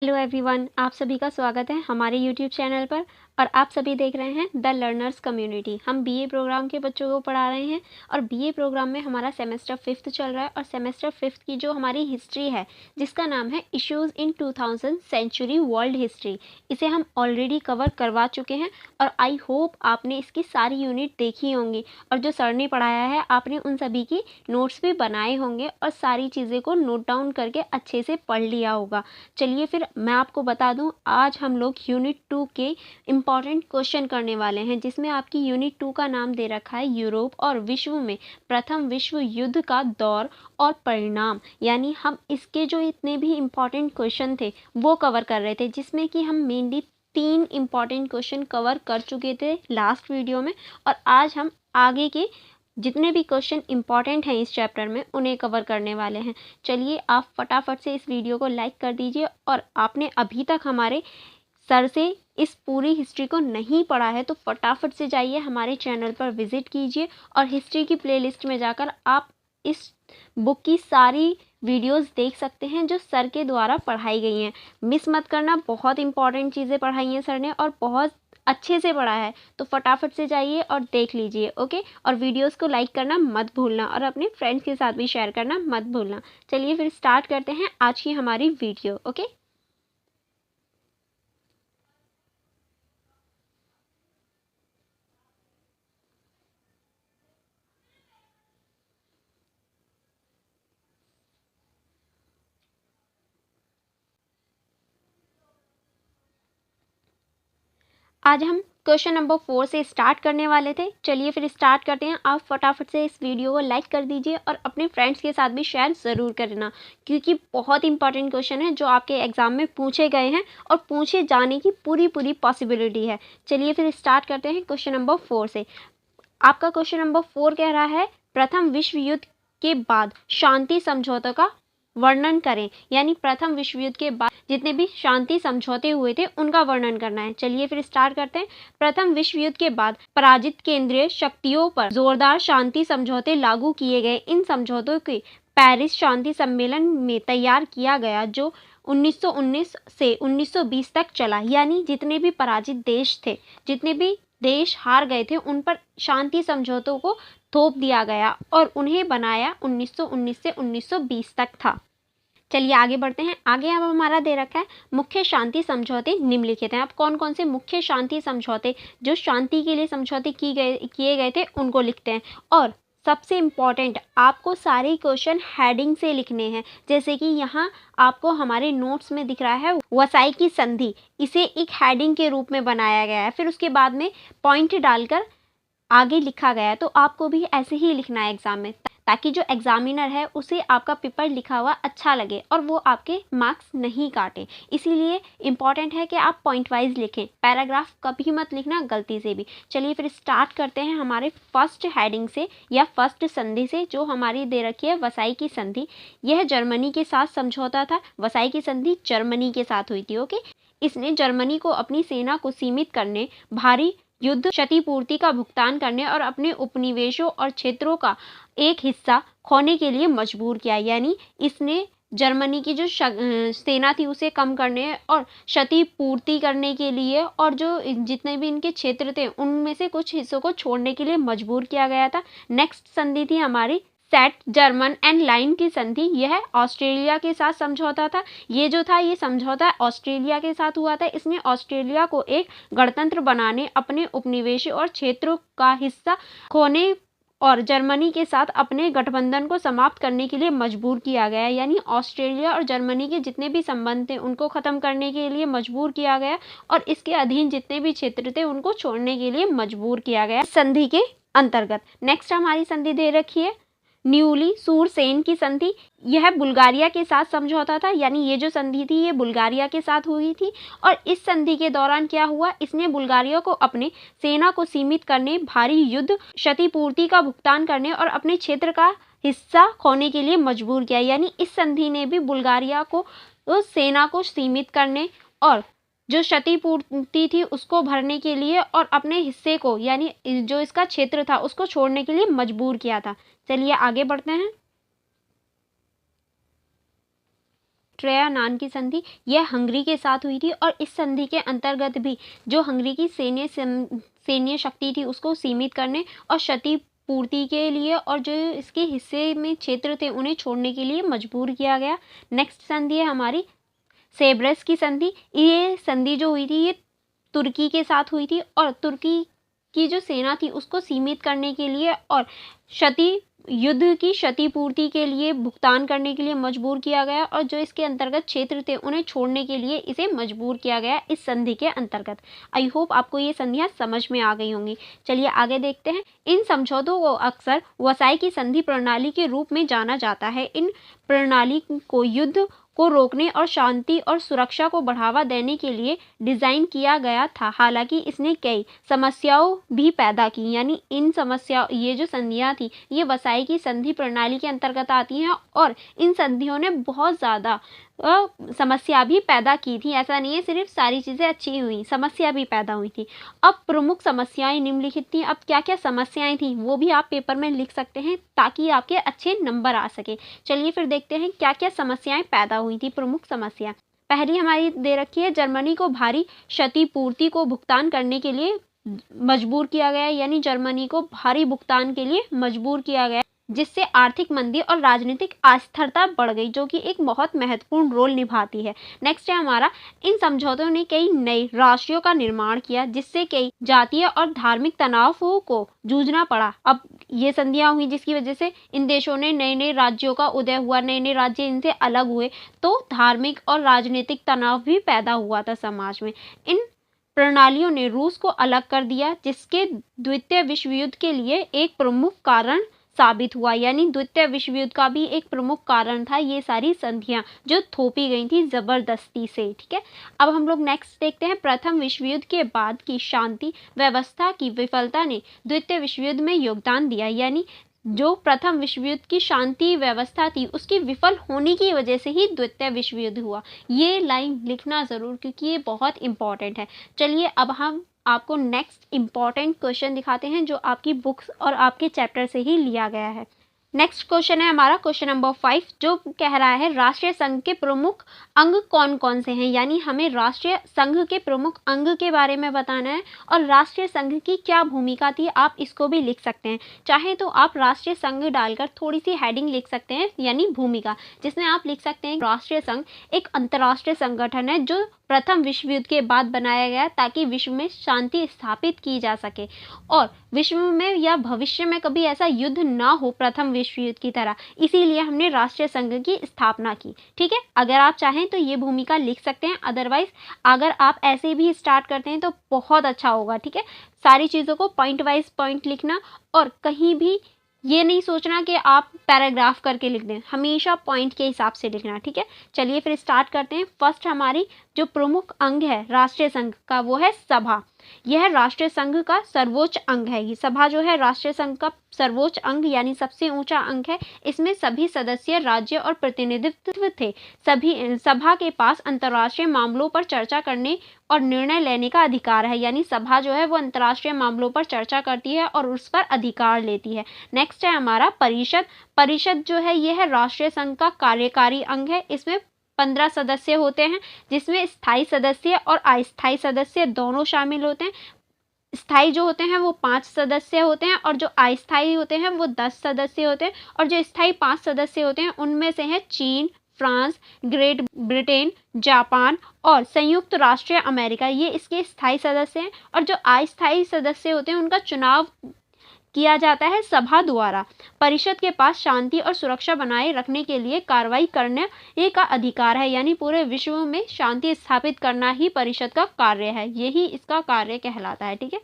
Hello everyone, आप सभी का स्वागत है हमारे यूट्यूब चैनल पर। और आप सभी देख रहे हैं द लर्नर्स कम्युनिटी। हम बीए प्रोग्राम के बच्चों को पढ़ा रहे हैं और बीए प्रोग्राम में हमारा सेमेस्टर 5th चल रहा है। और सेमेस्टर 5th की जो हमारी हिस्ट्री है, जिसका नाम है issues in 2000 century world history, इसे हम ऑलरेडी कवर करवा चुके हैं। और आई होप आपने इसकी सारी यूनिट देखी होंगी और जो सर ने पढ़ाया है आपने उन सभी की नोट्स भी बनाए होंगे और सारी चीज़ें को नोट डाउन करके अच्छे से पढ़ लिया होगा। चलिए फिर मैं आपको बता दूं, आज हम लोग यूनिट 2 के इम्पॉर्टेंट क्वेश्चन करने वाले हैं, जिसमें आपकी यूनिट 2 का नाम दे रखा है यूरोप और विश्व में प्रथम विश्व युद्ध का दौर और परिणाम। यानी हम इसके जो इतने भी इम्पॉर्टेंट क्वेश्चन थे वो कवर कर रहे थे, जिसमें कि हम मेनली 3 इम्पॉर्टेंट क्वेश्चन कवर कर चुके थे लास्ट वीडियो में। और आज हम आगे के जितने भी क्वेश्चन इंपॉर्टेंट हैं इस चैप्टर में उन्हें कवर करने वाले हैं। चलिए आप फटाफट से इस वीडियो को लाइक कर दीजिए। और आपने अभी तक हमारे सर से इस पूरी हिस्ट्री को नहीं पढ़ा है तो फटाफट से जाइए हमारे चैनल पर विजिट कीजिए और हिस्ट्री की प्लेलिस्ट में जाकर आप इस बुक की सारी वीडियोस देख सकते हैं जो सर के द्वारा पढ़ाई गई हैं। मिस मत करना, बहुत इंपॉर्टेंट चीज़ें पढ़ाई हैं सर ने और बहुत अच्छे से पढ़ा है। तो फटाफट से जाइए और देख लीजिए, ओके। और वीडियोस को लाइक करना मत भूलना और अपने फ्रेंड्स के साथ भी शेयर करना मत भूलना। चलिए फिर स्टार्ट करते हैं आज की हमारी वीडियो, ओके। आज हम क्वेश्चन नंबर 4 से स्टार्ट करने वाले थे। चलिए फिर स्टार्ट करते हैं। आप फटाफट से इस वीडियो को लाइक कर दीजिए और अपने फ्रेंड्स के साथ भी शेयर ज़रूर करना, क्योंकि बहुत इंपॉर्टेंट क्वेश्चन है जो आपके एग्जाम में पूछे गए हैं और पूछे जाने की पूरी पॉसिबिलिटी है। चलिए फिर स्टार्ट करते हैं क्वेश्चन नंबर 4 से। आपका क्वेश्चन नंबर 4 कह रहा है प्रथम विश्व युद्ध के बाद शांति समझौतों का वर्णन करें। यानी प्रथम विश्व युद्ध के बाद जितने भी शांति समझौते हुए थे उनका वर्णन करना है। चलिए फिर स्टार्ट करते हैं। प्रथम विश्व युद्ध के बाद पराजित केंद्रीय शक्तियों पर जोरदार शांति समझौते लागू किए गए। इन समझौतों के पेरिस शांति सम्मेलन में तैयार किया गया, जो 1919 से 1920 तक चला। यानी जितने भी पराजित देश थे, जितने भी देश हार गए थे, उन पर शांति समझौतों को थोप दिया गया और उन्हें बनाया 1919 से 1920 तक था। चलिए आगे बढ़ते हैं। आगे अब हमारा दे रखा है मुख्य शांति समझौते निम्नलिखित हैं। अब कौन कौन से मुख्य शांति समझौते जो शांति के लिए समझौते किए गए थे उनको लिखते हैं। और सबसे इम्पॉर्टेंट, आपको सारे क्वेश्चन हेडिंग से लिखने हैं। जैसे कि यहाँ आपको हमारे नोट्स में दिख रहा है वसाई की संधि, इसे एक हेडिंग के रूप में बनाया गया है। फिर उसके बाद में पॉइंट डालकर आगे लिखा गया है। तो आपको भी ऐसे ही लिखना है एग्जाम में, ताकि जो एग्जामिनर है उसे आपका पेपर लिखा हुआ अच्छा लगे और वो आपके मार्क्स नहीं काटे। इसीलिए इम्पॉर्टेंट है कि आप पॉइंट वाइज लिखें, पैराग्राफ कभी मत लिखना गलती से भी। चलिए फिर स्टार्ट करते हैं हमारे फर्स्ट हेडिंग से या फर्स्ट संधि से, जो हमारी दे रखी है वसाई की संधि। यह जर्मनी के साथ समझौता था। वसाई की संधि जर्मनी के साथ हुई थी, ओके। इसने जर्मनी को अपनी सेना को सीमित करने, भारी युद्ध क्षतिपूर्ति का भुगतान करने और अपने उपनिवेशों और क्षेत्रों का एक हिस्सा खोने के लिए मजबूर किया। यानी इसने जर्मनी की जो सेना थी उसे कम करने और क्षतिपूर्ति करने के लिए और जो जितने भी इनके क्षेत्र थे उनमें से कुछ हिस्सों को छोड़ने के लिए मजबूर किया गया था। नेक्स्ट संधि थी हमारी सेट जर्मन एंड लाइन की संधि। यह ऑस्ट्रेलिया के साथ समझौता था। ये जो था ये समझौता ऑस्ट्रेलिया के साथ हुआ था। इसने ऑस्ट्रेलिया को एक गणतंत्र बनाने, अपने उपनिवेशों और क्षेत्रों का हिस्सा खोने और जर्मनी के साथ अपने गठबंधन को समाप्त करने के लिए मजबूर किया गया। यानी ऑस्ट्रेलिया और जर्मनी के जितने भी संबंध थे उनको ख़त्म करने के लिए मजबूर किया गया और इसके अधीन जितने भी क्षेत्र थे उनको छोड़ने के लिए मजबूर किया गया संधि के अंतर्गत। नेक्स्ट हमारी संधि दे रखी है न्यूली सूरसेन की संधि। यह बुल्गारिया के साथ समझौता था। यानी ये जो संधि थी ये बुल्गारिया के साथ हुई थी। और इस संधि के दौरान क्या हुआ, इसने बुल्गारिया को अपने सेना को सीमित करने, भारी युद्ध क्षतिपूर्ति का भुगतान करने और अपने क्षेत्र का हिस्सा खोने के लिए मजबूर किया। यानी इस संधि ने भी बुल्गारिया को उस सेना को सीमित करने और जो क्षतिपूर्ति थी उसको भरने के लिए और अपने हिस्से को, यानी जो इसका क्षेत्र था उसको छोड़ने के लिए मजबूर किया था। चलिए आगे बढ़ते हैं। ट्रयानान की संधि, यह हंगरी के साथ हुई थी और इस संधि के अंतर्गत भी जो हंगरी की सैन्य शक्ति थी उसको सीमित करने और क्षति पूर्ति के लिए और जो इसके हिस्से में क्षेत्र थे उन्हें छोड़ने के लिए मजबूर किया गया। नेक्स्ट संधि है हमारी सेब्रस की संधि। ये संधि जो हुई थी ये तुर्की के साथ हुई थी और तुर्की की जो सेना थी उसको सीमित करने के लिए और युद्ध की क्षतिपूर्ति के लिए भुगतान करने के लिए मजबूर किया गया और जो इसके अंतर्गत क्षेत्र थे उन्हें छोड़ने के लिए इसे मजबूर किया गया इस संधि के अंतर्गत। आई होप आपको ये संधियां समझ में आ गई होंगी। चलिए आगे देखते हैं। इन समझौतों को अक्सर वसाई की संधि प्रणाली के रूप में जाना जाता है। इन प्रणाली को युद्ध को रोकने और शांति और सुरक्षा को बढ़ावा देने के लिए डिज़ाइन किया गया था। हालांकि इसने कई समस्याओं भी पैदा की, यानी इन समस्या ये जो संधियां थी ये वसाई की संधि प्रणाली के अंतर्गत आती हैं और इन संधियों ने बहुत ज़्यादा समस्या भी पैदा की थी। ऐसा नहीं है सिर्फ सारी चीज़ें अच्छी हुई, समस्या भी पैदा हुई थी। अब प्रमुख समस्याएं निम्नलिखित थी। अब क्या क्या समस्याएं थी वो भी आप पेपर में लिख सकते हैं ताकि आपके अच्छे नंबर आ सके। चलिए फिर देखते हैं क्या क्या समस्याएं पैदा हुई थी। प्रमुख समस्या पहली हमारी दे रखी है, जर्मनी को भारी क्षतिपूर्ति को भुगतान करने के लिए मजबूर किया गया, यानी जर्मनी को भारी भुगतान के लिए मजबूर किया गया जिससे आर्थिक मंदी और राजनीतिक अस्थिरता बढ़ गई, जो कि एक बहुत महत्वपूर्ण रोल निभाती है। नेक्स्ट है हमारा, इन समझौतों ने कई नए राष्ट्रों का निर्माण किया जिससे कई जातीय और धार्मिक तनावों को जूझना पड़ा। अब ये संधियां हुई जिसकी वजह से इन देशों ने नए नए राज्यों का उदय हुआ, नए नए राज्य इनसे अलग हुए, तो धार्मिक और राजनीतिक तनाव भी पैदा हुआ था समाज में। इन प्रणालियों ने रूस को अलग कर दिया जिसके द्वितीय विश्व युद्ध के लिए एक प्रमुख कारण साबित हुआ, यानी द्वितीय विश्व युद्ध का भी एक प्रमुख कारण था ये सारी संधियां जो थोपी गई थी जबरदस्ती से। ठीक है, अब हम लोग नेक्स्ट देखते हैं। प्रथम विश्व युद्ध के बाद की शांति व्यवस्था की विफलता ने द्वितीय विश्व युद्ध में योगदान दिया, यानी जो प्रथम विश्व युद्ध की शांति व्यवस्था थी उसकी विफल होने की वजह से ही द्वितीय विश्व युद्ध हुआ। ये लाइन लिखना ज़रूर क्योंकि ये बहुत इंपॉर्टेंट है। चलिए अब हम आपको नेक्स्ट इम्पॉर्टेंट क्वेश्चन दिखाते हैं जो आपकी बुक्स और आपके चैप्टर से ही लिया गया है। नेक्स्ट क्वेश्चन है हमारा क्वेश्चन नंबर 5 जो कह रहा है राष्ट्रीय संघ के प्रमुख अंग कौन कौन से हैं, यानी हमें राष्ट्रीय संघ के प्रमुख अंग के बारे में बताना है और राष्ट्रीय संघ की क्या भूमिका थी आप इसको भी लिख सकते हैं। चाहे तो आप राष्ट्रीय संघ डालकर थोड़ी सी हेडिंग लिख सकते हैं यानी भूमिका, जिसमें आप लिख सकते हैं राष्ट्रीय संघ एक अंतर्राष्ट्रीय संगठन है जो प्रथम विश्व युद्ध के बाद बनाया गया ताकि विश्व में शांति स्थापित की जा सके और विश्व में या भविष्य में कभी ऐसा युद्ध ना हो प्रथम विश्व युद्ध की तरह, इसीलिए हमने राष्ट्रीय संघ की स्थापना की। ठीक है, अगर आप चाहें तो ये भूमिका लिख सकते हैं, अदरवाइज अगर आप ऐसे भी स्टार्ट करते हैं तो बहुत अच्छा होगा। ठीक है, सारी चीज़ों को पॉइंट वाइज पॉइंट लिखना और कहीं भी ये नहीं सोचना कि आप पैराग्राफ करके लिख दें, हमेशा पॉइंट के हिसाब से लिखना। ठीक है, चलिए फिर स्टार्ट करते हैं। फर्स्ट हमारी जो प्रमुख अंग है राष्ट्रीय संघ का वो है सभा। यह राष्ट्रीय संघ का सर्वोच्च अंग है। ये सभा जो है राष्ट्रीय संघ का सर्वोच्च अंग यानी सबसे ऊंचा अंग है। इसमें सभी सदस्य राज्य और प्रतिनिधित्व थे। सभी सभा के पास अंतर्राष्ट्रीय मामलों पर चर्चा करने और निर्णय लेने का अधिकार है, यानी सभा जो है वो अंतर्राष्ट्रीय मामलों पर चर्चा करती है और उस पर अधिकार लेती है। नेक्स्ट है हमारा परिषद। परिषद जो है यह है राष्ट्रीय संघ का कार्यकारी अंग है। इसमें 15 सदस्य होते हैं जिसमें स्थायी सदस्य और अस्थायी सदस्य दोनों शामिल होते हैं। स्थायी जो होते हैं वो 5 सदस्य होते हैं और जो अस्थायी होते हैं वो 10 सदस्य होते हैं और जो स्थायी 5 सदस्य होते हैं उनमें से है चीन, फ्रांस, ग्रेट ब्रिटेन, जापान और संयुक्त राष्ट्र अमेरिका, ये इसके स्थायी सदस्य हैं। और जो अस्थायी सदस्य होते हैं उनका चुनाव किया जाता है सभा द्वारा। परिषद के पास शांति और सुरक्षा बनाए रखने के लिए कार्रवाई करने का अधिकार है, यानी पूरे विश्व में शांति स्थापित करना ही परिषद का कार्य है, यही इसका कार्य कहलाता है। ठीक है,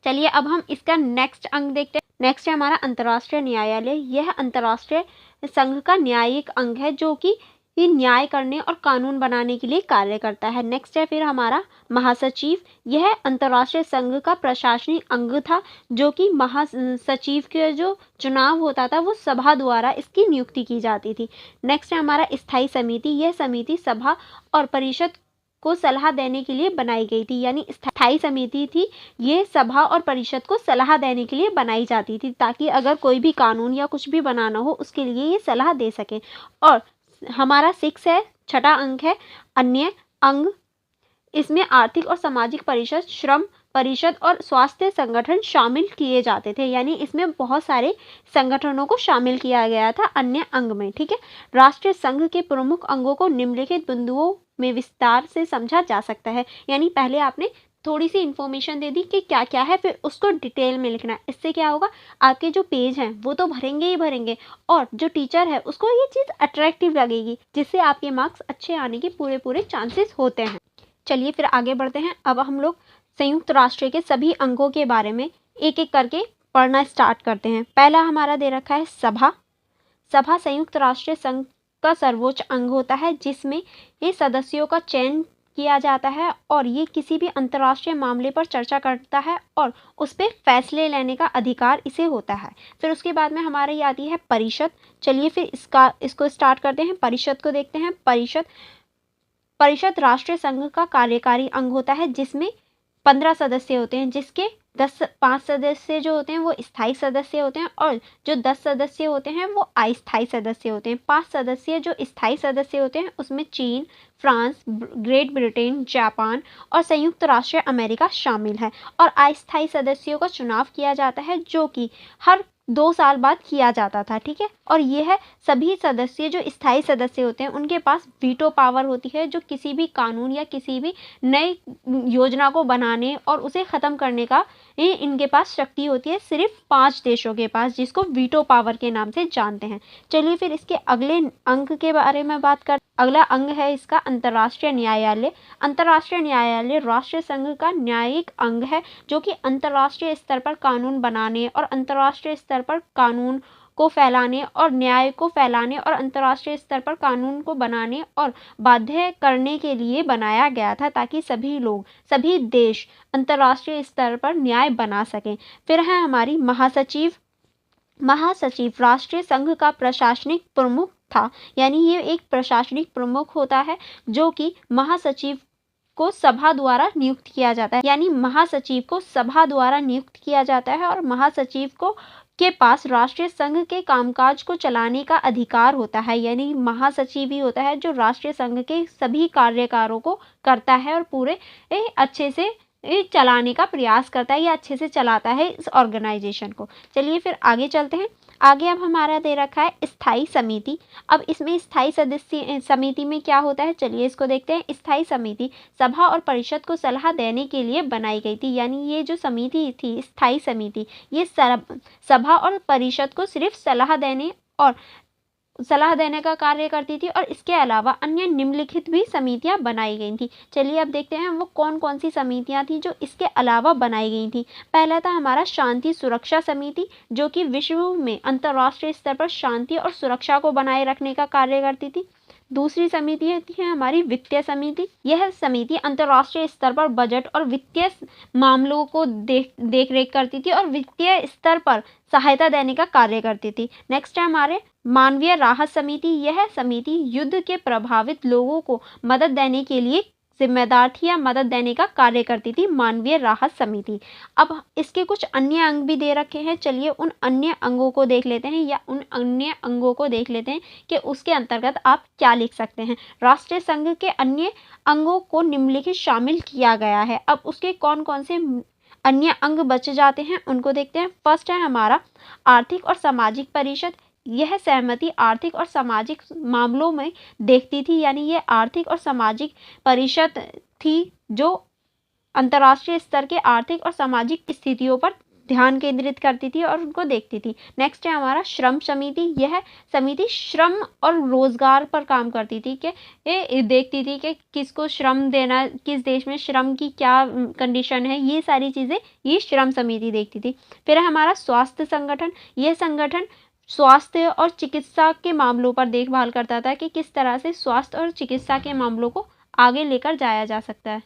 चलिए अब हम इसका नेक्स्ट अंग देखते हैं। नेक्स्ट है हमारा अंतर्राष्ट्रीय न्यायालय। यह अंतर्राष्ट्रीय संघ का न्यायिक अंग है जो कि न्याय करने और कानून बनाने के लिए कार्य करता है। नेक्स्ट है फिर हमारा महासचिव। यह अंतर्राष्ट्रीय संघ का प्रशासनिक अंग था जो कि महासचिव के जो चुनाव होता था वो सभा द्वारा इसकी नियुक्ति की जाती थी। नेक्स्ट है हमारा स्थायी समिति। यह समिति सभा और परिषद को सलाह देने के लिए बनाई गई थी, यानी स्थायी समिति थी ये सभा और परिषद को सलाह देने के लिए बनाई जाती थी ताकि अगर कोई भी कानून या कुछ भी बनाना हो उसके लिए ये सलाह दे सके। और हमारा 6 है, छठा अंक है अन्य अंग। इसमें आर्थिक और सामाजिक परिषद, श्रम परिषद और स्वास्थ्य संगठन शामिल किए जाते थे, यानी इसमें बहुत सारे संगठनों को शामिल किया गया था अन्य अंग में। ठीक है, राष्ट्रीय संघ के प्रमुख अंगों को निम्नलिखित बिंदुओं में विस्तार से समझा जा सकता है। यानी पहले आपने थोड़ी सी इंफॉर्मेशन दे दी कि क्या क्या है, फिर उसको डिटेल में लिखना है। इससे क्या होगा, आपके जो पेज हैं वो तो भरेंगे ही भरेंगे, और जो टीचर है उसको ये चीज़ अट्रैक्टिव लगेगी, जिससे आपके मार्क्स अच्छे आने के पूरे पूरे चांसेस होते हैं। चलिए फिर आगे बढ़ते हैं। अब हम लोग संयुक्त राष्ट्र के सभी अंगों के बारे में एक एक करके पढ़ना स्टार्ट करते हैं। पहला हमारा दे रखा है सभा। सभा संयुक्त राष्ट्र संघ का सर्वोच्च अंग होता है, जिसमें ये सदस्यों का चयन किया जाता है और ये किसी भी अंतर्राष्ट्रीय मामले पर चर्चा करता है और उस पर फैसले लेने का अधिकार इसे होता है। फिर उसके बाद में हमारी आती है परिषद। चलिए फिर इसको स्टार्ट करते हैं। परिषद को देखते हैं। परिषद राष्ट्रीय संघ का कार्यकारी अंग होता है, जिसमें 15 सदस्य होते हैं, जिसके 5 सदस्य जो होते हैं वो स्थायी सदस्य होते हैं और जो 10 सदस्य होते हैं वो अस्थायी सदस्य होते हैं। 5 सदस्य जो स्थायी सदस्य होते हैं उसमें चीन, फ्रांस, ग्रेट ब्रिटेन, जापान और संयुक्त राष्ट्र अमेरिका शामिल है। और अस्थायी सदस्यों का चुनाव किया जाता है, जो कि हर 2 साल बाद किया जाता था। ठीक है, और ये है सभी सदस्य जो स्थायी सदस्य होते हैं उनके पास वीटो पावर होती है, जो किसी भी कानून या किसी भी नई योजना को बनाने और उसे ख़त्म करने का इनके पास शक्ति होती है, सिर्फ 5 देशों के पास, जिसको वीटो पावर के नाम से जानते हैं। चलिए फिर इसके अगले अंक के बारे में बात करते हैं। अगला अंग है इसका अंतर्राष्ट्रीय न्यायालय। अंतर्राष्ट्रीय न्यायालय राष्ट्रीय संघ का न्यायिक अंग है, जो कि अंतर्राष्ट्रीय स्तर पर कानून बनाने और अंतर्राष्ट्रीय स्तर पर कानून को फैलाने और न्याय को फैलाने और अंतर्राष्ट्रीय स्तर पर कानून को बनाने और बाध्य करने के लिए बनाया गया था, ताकि सभी लोग, सभी देश अंतर्राष्ट्रीय स्तर पर न्याय बना सकें। फिर है हमारी महासचिव। महासचिव राष्ट्रीय संघ का प्रशासनिक प्रमुख था, यानी ये एक प्रशासनिक प्रमुख होता है, जो कि महासचिव को सभा द्वारा नियुक्त किया जाता है। यानी महासचिव को सभा द्वारा नियुक्त किया जाता है और महासचिव को के पास राष्ट्रीय संघ के कामकाज को चलाने का अधिकार होता है। यानी महासचिव ही होता है जो राष्ट्रीय संघ के सभी कार्यकारों को करता है और पूरे अच्छे से चलाने का प्रयास करता है या अच्छे से चलाता है इस ऑर्गेनाइजेशन को। चलिए फिर आगे चलते हैं। आगे अब हमारा दे रखा है स्थायी समिति। अब इसमें स्थायी सदस्य समिति में क्या होता है, चलिए इसको देखते हैं। स्थायी समिति सभा और परिषद को सलाह देने के लिए बनाई गई थी। यानी ये जो समिति थी, स्थायी समिति, ये सभा और परिषद को सिर्फ सलाह देने का कार्य करती थी और इसके अलावा अन्य निम्नलिखित भी समितियां बनाई गई थी। चलिए अब देखते हैं वो कौन कौन सी समितियां थी जो इसके अलावा बनाई गई थी। पहला था हमारा शांति सुरक्षा समिति, जो कि विश्व में अंतर्राष्ट्रीय स्तर पर शांति और सुरक्षा को बनाए रखने का कार्य करती थी। दूसरी समिति है हमारी वित्तीय समिति। यह समिति अंतर्राष्ट्रीय स्तर पर बजट और वित्तीय मामलों को देख रेख करती थी और वित्तीय स्तर पर सहायता देने का कार्य करती थी। नेक्स्ट है हमारे मानवीय राहत समिति। यह समिति युद्ध के प्रभावित लोगों को मदद देने के लिए जिम्मेदार थी या मदद देने का कार्य करती थी, मानवीय राहत समिति। अब इसके कुछ अन्य अंग भी दे रखे हैं। चलिए उन अन्य अंगों को देख लेते हैं या उन अन्य अंगों को देख लेते हैं कि उसके अंतर्गत आप क्या लिख सकते हैं। राष्ट्रीय संघ के अन्य अंगों को निम्नलिखित शामिल किया गया है। अब उसके कौन कौन से अन्य अंग बच जाते हैं उनको देखते हैं। फर्स्ट है हमारा आर्थिक और सामाजिक परिषद। यह सहमति आर्थिक और सामाजिक मामलों में देखती थी, यानी यह आर्थिक और सामाजिक परिषद थी जो अंतर्राष्ट्रीय स्तर के आर्थिक और सामाजिक स्थितियों पर ध्यान केंद्रित करती थी और उनको देखती थी। नेक्स्ट है हमारा श्रम समिति। यह समिति श्रम और रोजगार पर काम करती थी, कि ये देखती थी कि किसको श्रम देना, किस देश में श्रम की क्या कंडीशन है, ये सारी चीज़ें ये श्रम समिति देखती थी। फिर हमारा स्वास्थ्य संगठन। यह संगठन स्वास्थ्य और चिकित्सा के मामलों पर देखभाल करता था कि किस तरह से स्वास्थ्य और चिकित्सा के मामलों को आगे लेकर जाया जा सकता है।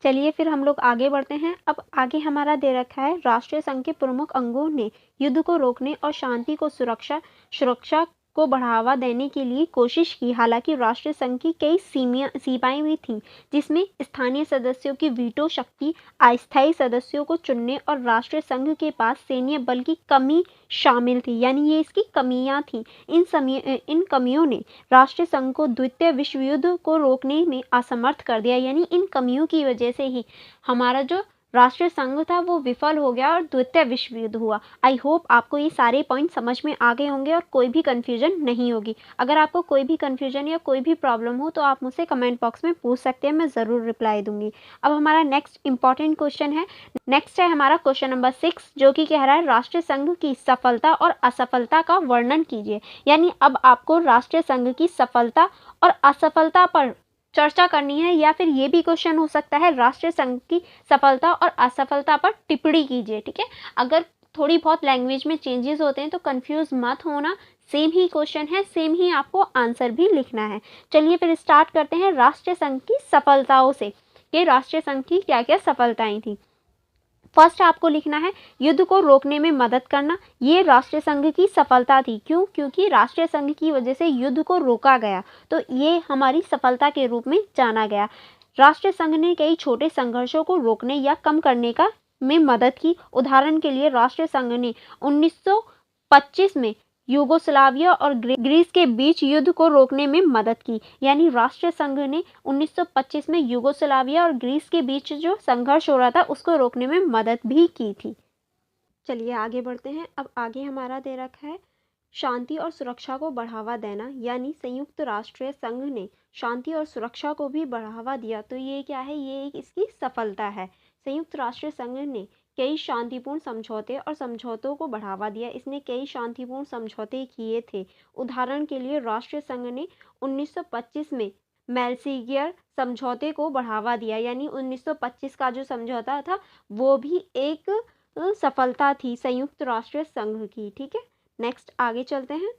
चलिए फिर हम लोग आगे बढ़ते हैं। अब आगे हमारा दे रखा है राष्ट्रीय संघ के प्रमुख अंगों ने युद्ध को रोकने और शांति को सुरक्षा को बढ़ावा देने के लिए कोशिश की। हालांकि राष्ट्रीय संघ की कई सीमाएं भी थीं, जिसमें स्थानीय सदस्यों की वीटो शक्ति, अस्थायी सदस्यों को चुनने और राष्ट्रीय संघ के पास सैन्य बल की कमी शामिल थी। यानी ये इसकी कमियां थीं। इन कमियों ने राष्ट्रीय संघ को द्वितीय विश्व युद्ध को रोकने में असमर्थ कर दिया। यानी इन कमियों की वजह से ही हमारा जो राष्ट्रीय संघ था वो विफल हो गया और द्वितीय विश्व युद्ध हुआ। आई होप आपको ये सारे पॉइंट समझ में आ गए होंगे और कोई भी कन्फ्यूजन नहीं होगी। अगर आपको कोई भी कन्फ्यूजन या कोई भी प्रॉब्लम हो तो आप मुझसे कमेंट बॉक्स में पूछ सकते हैं, मैं ज़रूर रिप्लाई दूंगी। अब हमारा नेक्स्ट इंपॉर्टेंट क्वेश्चन है। नेक्स्ट है हमारा क्वेश्चन नंबर 6, जो कि कह रहा है राष्ट्रीय संघ की सफलता और असफलता का वर्णन कीजिए। यानी अब आपको राष्ट्रीय संघ की सफलता और असफलता पर चर्चा करनी है, या फिर ये भी क्वेश्चन हो सकता है राष्ट्रीय संघ की सफलता और असफलता पर टिप्पणी कीजिए। ठीक है, अगर थोड़ी बहुत लैंग्वेज में चेंजेस होते हैं तो कंफ्यूज मत होना, सेम ही क्वेश्चन है, सेम ही आपको आंसर भी लिखना है। चलिए फिर स्टार्ट करते हैं राष्ट्रीय संघ की सफलताओं से कि राष्ट्रीय संघ की क्या क्या सफलताएं थी। फर्स्ट आपको लिखना है युद्ध को रोकने में मदद करना। ये राष्ट्रीय संघ की सफलता थी। क्यों? क्योंकि राष्ट्रीय संघ की वजह से युद्ध को रोका गया, तो ये हमारी सफलता के रूप में जाना गया। राष्ट्रीय संघ ने कई छोटे संघर्षों को रोकने या कम करने में मदद की। उदाहरण के लिए राष्ट्रीय संघ ने 1925 में यूगोस्लाविया और ग्रीस के बीच युद्ध को रोकने में मदद की। यानी राष्ट्रीय संघ ने 1925 में यूगोस्लाविया और ग्रीस के बीच जो संघर्ष हो रहा था उसको रोकने में मदद भी की थी। चलिए आगे बढ़ते हैं। अब आगे हमारा दे रखा है शांति और सुरक्षा को बढ़ावा देना। यानी संयुक्त राष्ट्र संघ ने शांति और सुरक्षा को भी बढ़ावा दिया, तो ये क्या है? ये एक इसकी सफलता है। संयुक्त राष्ट्र संघ ने कई शांतिपूर्ण समझौते और समझौतों को बढ़ावा दिया। इसने कई शांतिपूर्ण समझौते किए थे। उदाहरण के लिए राष्ट्रीय संघ ने 1925 में मेल्सिगियर समझौते को बढ़ावा दिया। यानी 1925 का जो समझौता था वो भी एक सफलता थी संयुक्त राष्ट्र संघ की। ठीक है, नेक्स्ट आगे चलते हैं।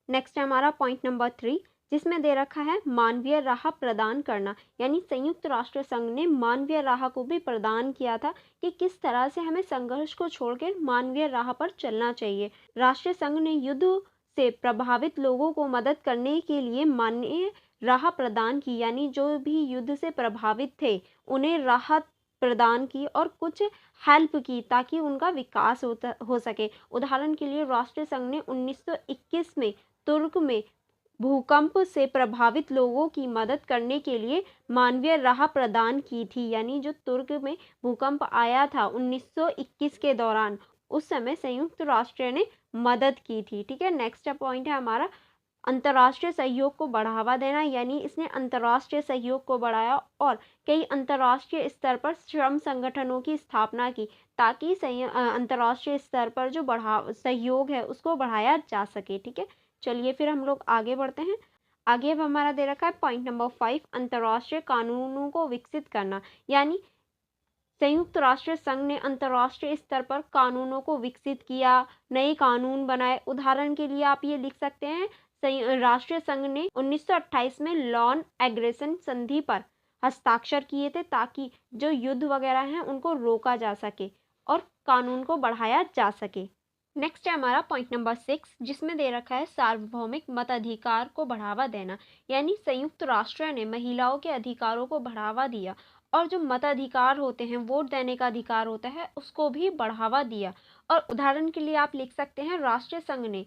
नेक्स्ट है हमारा पॉइंट नंबर 3, जिसमें दे रखा है मानवीय राह प्रदान करना। यानी संयुक्त राष्ट्र संघ ने मानवीय राह को भी प्रदान किया था कि किस तरह से हमें संघर्ष को छोड़कर मानवीय राह पर चलना चाहिए। राष्ट्रीय संघ ने युद्ध से प्रभावित लोगों को मदद करने के लिए मानवीय राह प्रदान की। यानी जो भी युद्ध से प्रभावित थे उन्हें राहत प्रदान की और कुछ हेल्प की ताकि उनका विकास हो सके। उदाहरण के लिए राष्ट्रीय संघ ने 1921 में तुर्क में भूकंप से प्रभावित लोगों की मदद करने के लिए मानवीय राह प्रदान की थी। यानी जो तुर्क में भूकंप आया था 1921 के दौरान, उस समय संयुक्त राष्ट्र ने मदद की थी। ठीक है, नेक्स्ट पॉइंट है हमारा अंतर्राष्ट्रीय सहयोग को बढ़ावा देना। यानी इसने अंतर्राष्ट्रीय सहयोग को बढ़ाया और कई अंतर्राष्ट्रीय स्तर पर श्रम संगठनों की स्थापना की ताकि अंतर्राष्ट्रीय स्तर पर जो सहयोग है उसको बढ़ाया जा सके। ठीक है, चलिए फिर हम लोग आगे बढ़ते हैं। आगे अब हमारा दे रखा है पॉइंट नंबर 5, अंतर्राष्ट्रीय कानूनों को विकसित करना। यानी संयुक्त राष्ट्र संघ ने अंतर्राष्ट्रीय स्तर पर कानूनों को विकसित किया, नए कानून बनाए। उदाहरण के लिए आप ये लिख सकते हैं राष्ट्रीय संघ ने 1928 में नॉन एग्रेशन संधि पर हस्ताक्षर किए थे ताकि जो युद्ध वगैरह हैं उनको रोका जा सके और कानून को बढ़ाया जा सके। नेक्स्ट है हमारा पॉइंट नंबर 6, जिसमें दे रखा है सार्वभौमिक मताधिकार को बढ़ावा देना। यानी संयुक्त राष्ट्र ने महिलाओं के अधिकारों को बढ़ावा दिया और जो मताधिकार होते हैं, वोट देने का अधिकार होता है, उसको भी बढ़ावा दिया। और उदाहरण के लिए आप लिख सकते हैं राष्ट्रीय संघ ने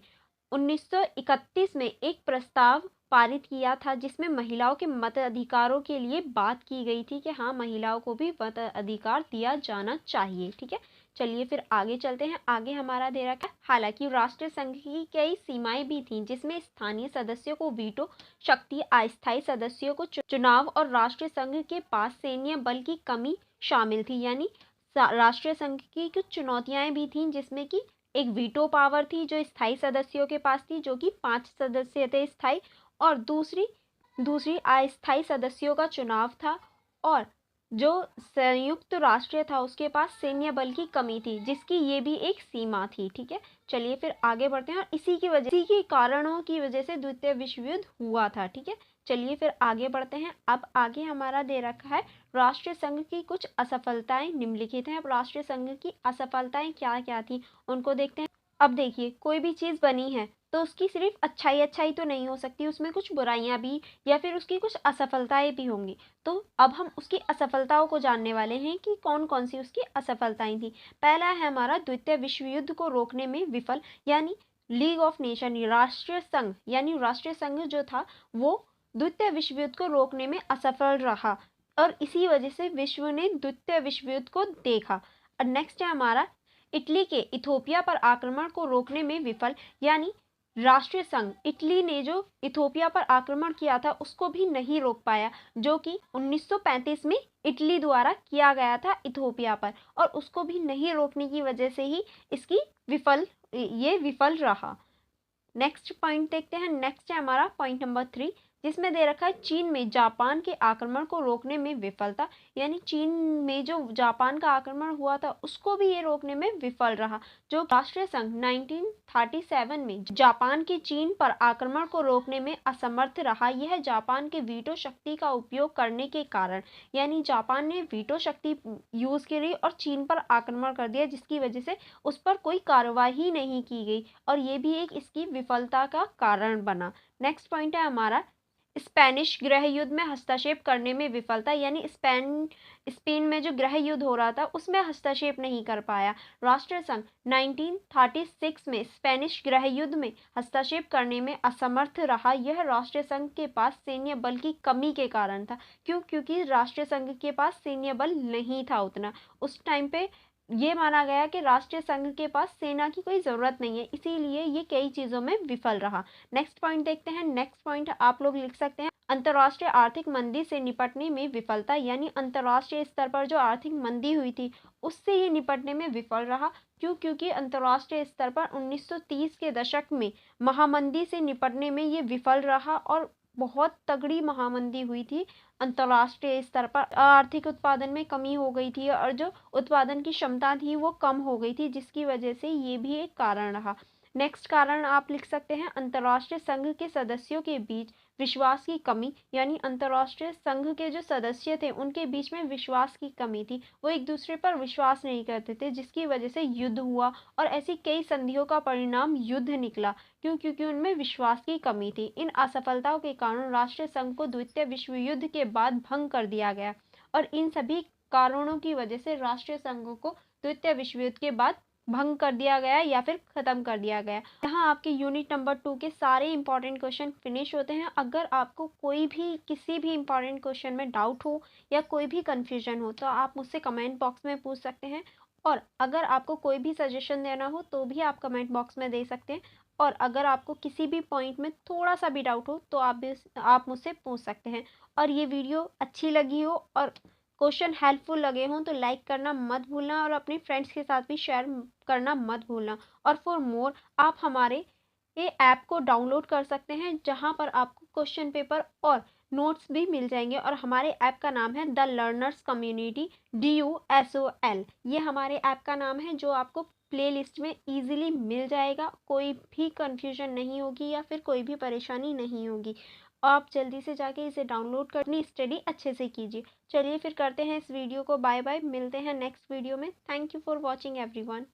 1931 में एक प्रस्ताव पारित किया था जिसमें महिलाओं के मत अधिकारों के लिए बात की गई थी कि हाँ, महिलाओं को भी मत अधिकार दिया जाना चाहिए। ठीक है, चलिए फिर आगे चलते हैं। आगे हमारा दे रखा है हालांकि राष्ट्रीय संघ की कई सीमाएं भी थीं, जिसमें स्थानीय सदस्यों को वीटो शक्ति, अस्थायी सदस्यों को चुनाव और राष्ट्रीय संघ के पास सैन्य बल की कमी शामिल थी। यानी राष्ट्रीय संघ की कुछ चुनौतियां भी थीं, जिसमें कि एक वीटो पावर थी जो स्थायी सदस्यों के पास थी, जो कि 5 सदस्य थे स्थायी, और दूसरी अस्थायी सदस्यों का चुनाव था, और जो संयुक्त राष्ट्र था उसके पास सैन्य बल की कमी थी, जिसकी ये भी एक सीमा थी। ठीक है, चलिए फिर आगे बढ़ते हैं। और इसी के कारणों की वजह से द्वितीय विश्व युद्ध हुआ था। ठीक है, चलिए फिर आगे बढ़ते हैं। अब आगे हमारा दे रखा है राष्ट्रीय संघ की कुछ असफलताएं निम्नलिखित हैं। अब राष्ट्रीय संघ की असफलताएं क्या क्या थी उनको देखते हैं। अब देखिए, कोई भी चीज़ बनी है तो उसकी सिर्फ अच्छाई अच्छाई तो नहीं हो सकती, उसमें कुछ बुराइयां भी या फिर उसकी कुछ असफलताएं भी होंगी। तो अब हम उसकी असफलताओं को जानने वाले हैं कि कौन कौन सी उसकी असफलताएं थी। पहला है हमारा द्वितीय विश्व युद्ध को रोकने में विफल, यानी लीग ऑफ नेशन, राष्ट्रीय संघ, यानी राष्ट्रीय संघ जो था वो द्वितीय विश्व युद्ध को रोकने में असफल रहा और इसी वजह से विश्व ने द्वितीय विश्व युद्ध को देखा। और नेक्स्ट है हमारा इटली के इथोपिया पर आक्रमण को रोकने में विफल, यानी राष्ट्रीय संघ इटली ने जो इथोपिया पर आक्रमण किया था उसको भी नहीं रोक पाया, जो कि 1935 में इटली द्वारा किया गया था इथोपिया पर, और उसको भी नहीं रोकने की वजह से ही ये विफल रहा। नेक्स्ट पॉइंट देखते हैं। नेक्स्ट है हमारा पॉइंट नंबर 3, जिसमें दे रखा है चीन में जापान के आक्रमण को रोकने में विफलता, यानी चीन में जो जापान का आक्रमण हुआ था उसको भी ये रोकने में विफल रहा। जो राष्ट्रीय संघ 1937 में जापान की चीन पर आक्रमण को रोकने में असमर्थ रहा, यह जापान के वीटो शक्ति का उपयोग करने के कारण, यानी जापान ने वीटो शक्ति यूज करी और चीन पर आक्रमण कर दिया, जिसकी वजह से उस पर कोई कार्रवाई नहीं की गई और ये भी एक इसकी विफलता का कारण बना। नेक्स्ट पॉइंट है हमारा स्पेनिश गृह युद्ध में हस्तक्षेप करने में विफलता, यानी स्पेन में जो गृह युद्ध हो रहा था उसमें हस्तक्षेप नहीं कर पाया। राष्ट्रीय संघ 1936 में स्पेनिश गृह युद्ध में हस्तक्षेप करने में असमर्थ रहा, यह राष्ट्रीय संघ के पास सैन्य बल की कमी के कारण था। क्योंकि राष्ट्रीय संघ के पास सैन्य बल नहीं था उतना, उस टाइम पे ये माना गया कि राष्ट्रीय संघ के पास सेना की कोई ज़रूरत नहीं है, इसीलिए ये कई चीज़ों में विफल रहा। नेक्स्ट पॉइंट देखते हैं। नेक्स्ट पॉइंट आप लोग लिख सकते हैं अंतर्राष्ट्रीय आर्थिक मंदी से निपटने में विफलता, यानी अंतर्राष्ट्रीय स्तर पर जो आर्थिक मंदी हुई थी उससे ये निपटने में विफल रहा। क्योंकि अंतर्राष्ट्रीय स्तर पर 1930 के दशक में महामंदी से निपटने में ये विफल रहा और बहुत तगड़ी महामंदी हुई थी। अंतर्राष्ट्रीय स्तर पर आर्थिक उत्पादन में कमी हो गई थी और जो उत्पादन की क्षमता थी वो कम हो गई थी, जिसकी वजह से ये भी एक कारण रहा। नेक्स्ट कारण आप लिख सकते हैं अंतर्राष्ट्रीय संघ के सदस्यों के बीच विश्वास की कमी, यानी अंतर्राष्ट्रीय संघ के जो सदस्य थे उनके बीच में विश्वास की कमी थी, वो एक दूसरे पर विश्वास नहीं करते थे, जिसकी वजह से युद्ध हुआ और ऐसी कई संधियों का परिणाम युद्ध निकला। क्योंकि उनमें विश्वास की कमी थी। इन असफलताओं के कारण राष्ट्रीय संघ को द्वितीय विश्व युद्ध के बाद भंग कर दिया गया और इन सभी कारणों की वजह से राष्ट्रीय संघ को द्वितीय विश्व युद्ध के बाद भंग कर दिया गया या फिर खत्म कर दिया गया। यहाँ आपके यूनिट नंबर 2 के सारे इंपॉर्टेंट क्वेश्चन फिनिश होते हैं। अगर आपको कोई भी किसी भी इंपॉर्टेंट क्वेश्चन में डाउट हो या कोई भी कंफ्यूजन हो तो आप मुझसे कमेंट बॉक्स में पूछ सकते हैं, और अगर आपको कोई भी सजेशन देना हो तो भी आप कमेंट बॉक्स में दे सकते हैं, और अगर आपको किसी भी पॉइंट में थोड़ा सा भी डाउट हो तो आप मुझसे पूछ सकते हैं। और ये वीडियो अच्छी लगी हो और क्वेश्चन हेल्पफुल लगे हों तो लाइक करना मत भूलना और अपने फ्रेंड्स के साथ भी शेयर करना मत भूलना। और फॉर मोर आप हमारे ये ऐप को डाउनलोड कर सकते हैं, जहां पर आपको क्वेश्चन पेपर और नोट्स भी मिल जाएंगे, और हमारे ऐप का नाम है द लर्नर्स कम्युनिटी DUSOL। ये हमारे ऐप का नाम है जो आपको प्ले लिस्ट में ईजिली मिल जाएगा, कोई भी कन्फ्यूजन नहीं होगी या फिर कोई भी परेशानी नहीं होगी। आप जल्दी से जाके इसे डाउनलोड कर अपनी स्टडी अच्छे से कीजिए। चलिए फिर करते हैं इस वीडियो को बाय बाय, मिलते हैं नेक्स्ट वीडियो में। Thank you for watching everyone.